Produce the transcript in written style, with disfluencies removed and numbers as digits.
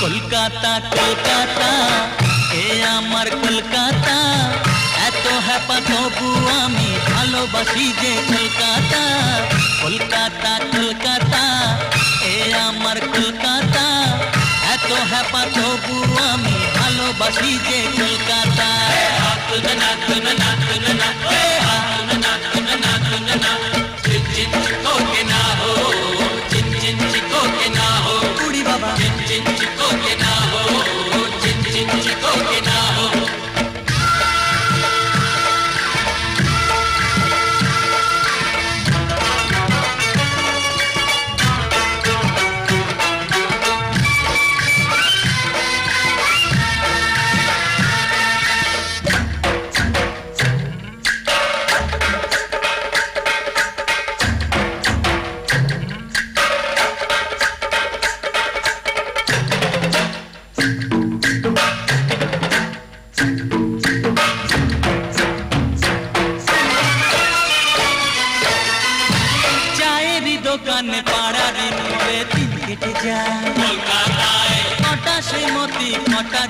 কলকাতা কলকাতা এ আমার কলকাতা, এত হ্যাপা তবু আমি ভালোবাসি যে কলকাতা। কলকাতা কলকাতা এ আমার কলকাতা, এত হ্যাপা তবু আমি ভালোবাসি যে কলকাতা। উড়ি বাবা দোকানে পাড়ার মোড়ে দিন কেটে যায় কলকাতায়, কটা শ্রীমতী কটা